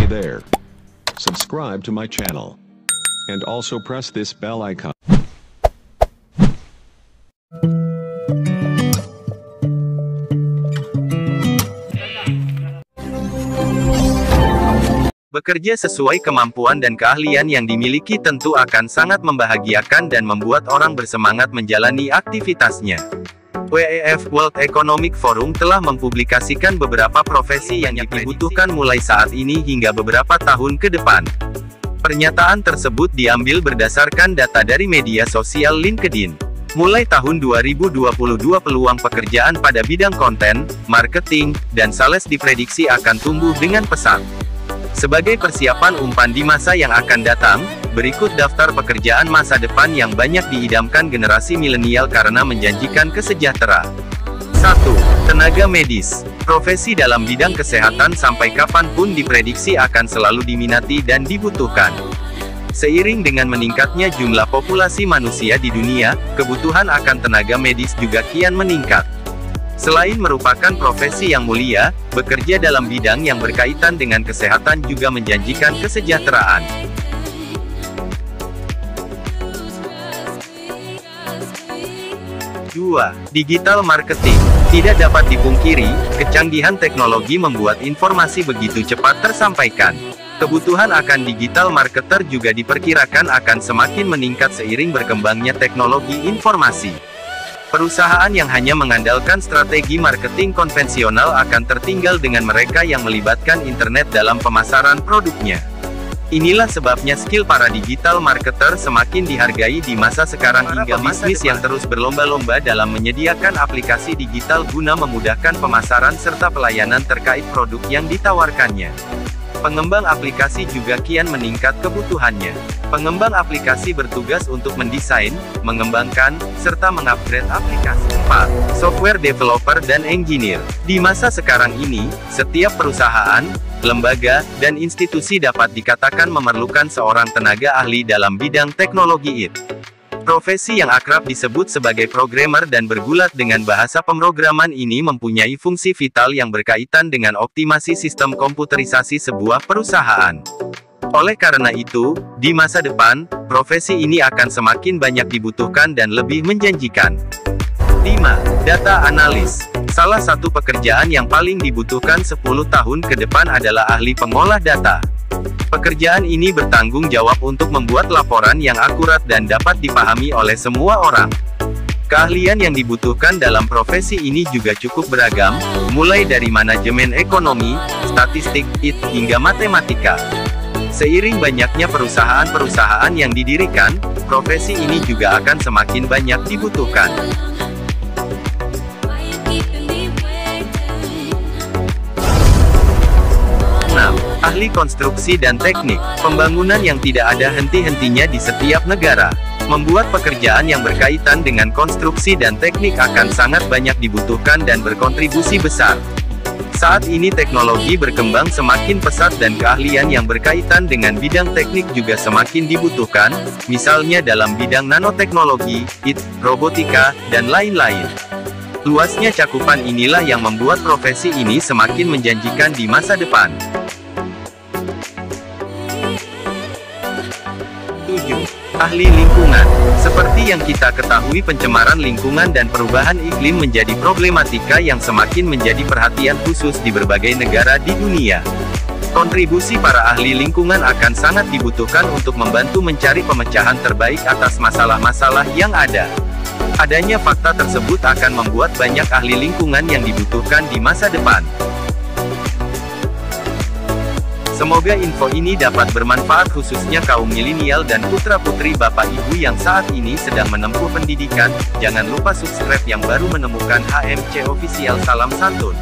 Hey there. Subscribe to my channel. And also press this bell icon. Bekerja sesuai kemampuan dan keahlian yang dimiliki tentu akan sangat membahagiakan dan membuat orang bersemangat menjalani aktivitasnya. WEF World Economic Forum telah mempublikasikan beberapa profesi yang dibutuhkan mulai saat ini hingga beberapa tahun ke depan. Pernyataan tersebut diambil berdasarkan data dari media sosial LinkedIn. Mulai tahun 2022 peluang pekerjaan pada bidang konten, marketing, dan sales diprediksi akan tumbuh dengan pesat. Sebagai persiapan umpan di masa yang akan datang, berikut daftar pekerjaan masa depan yang banyak diidamkan generasi milenial karena menjanjikan kesejahteraan. 1. Tenaga medis. Profesi dalam bidang kesehatan sampai kapanpun diprediksi akan selalu diminati dan dibutuhkan. Seiring dengan meningkatnya jumlah populasi manusia di dunia, kebutuhan akan tenaga medis juga kian meningkat. Selain merupakan profesi yang mulia, bekerja dalam bidang yang berkaitan dengan kesehatan juga menjanjikan kesejahteraan. 2. Digital marketing. Tidak dapat dipungkiri, kecanggihan teknologi membuat informasi begitu cepat tersampaikan. Kebutuhan akan digital marketer juga diperkirakan akan semakin meningkat seiring berkembangnya teknologi informasi. Perusahaan yang hanya mengandalkan strategi marketing konvensional akan tertinggal dengan mereka yang melibatkan internet dalam pemasaran produknya. Inilah sebabnya skill para digital marketer semakin dihargai di masa sekarang hingga bisnis yang terus berlomba-lomba dalam menyediakan aplikasi digital guna memudahkan pemasaran serta pelayanan terkait produk yang ditawarkannya. Pengembang aplikasi juga kian meningkat kebutuhannya. Pengembang aplikasi bertugas untuk mendesain, mengembangkan, serta mengupgrade aplikasi. 4. Software developer dan engineer. Di masa sekarang ini, setiap perusahaan, lembaga, dan institusi dapat dikatakan memerlukan seorang tenaga ahli dalam bidang teknologi IT. Profesi yang akrab disebut sebagai programmer dan bergulat dengan bahasa pemrograman ini mempunyai fungsi vital yang berkaitan dengan optimasi sistem komputerisasi sebuah perusahaan. Oleh karena itu, di masa depan, profesi ini akan semakin banyak dibutuhkan dan lebih menjanjikan. 5. Data analis. Salah satu pekerjaan yang paling dibutuhkan 10 tahun ke depan adalah ahli pengolah data. Pekerjaan ini bertanggung jawab untuk membuat laporan yang akurat dan dapat dipahami oleh semua orang. Keahlian yang dibutuhkan dalam profesi ini juga cukup beragam, mulai dari manajemen ekonomi, statistik, IT, hingga matematika. Seiring banyaknya perusahaan-perusahaan yang didirikan, profesi ini juga akan semakin banyak dibutuhkan. Ahli konstruksi dan teknik, pembangunan yang tidak ada henti-hentinya di setiap negara, membuat pekerjaan yang berkaitan dengan konstruksi dan teknik akan sangat banyak dibutuhkan dan berkontribusi besar. Saat ini teknologi berkembang semakin pesat dan keahlian yang berkaitan dengan bidang teknik juga semakin dibutuhkan, misalnya dalam bidang nanoteknologi, IT, robotika, dan lain-lain. Luasnya cakupan inilah yang membuat profesi ini semakin menjanjikan di masa depan. 7. Ahli lingkungan. Seperti yang kita ketahui, pencemaran lingkungan dan perubahan iklim menjadi problematika yang semakin menjadi perhatian khusus di berbagai negara di dunia. Kontribusi para ahli lingkungan akan sangat dibutuhkan untuk membantu mencari pemecahan terbaik atas masalah-masalah yang ada. Adanya fakta tersebut akan membuat banyak ahli lingkungan yang dibutuhkan di masa depan. Semoga info ini dapat bermanfaat khususnya kaum milenial dan putra-putri Bapak Ibu yang saat ini sedang menempuh pendidikan. Jangan lupa subscribe yang baru menemukan HMC Official. Salam santun.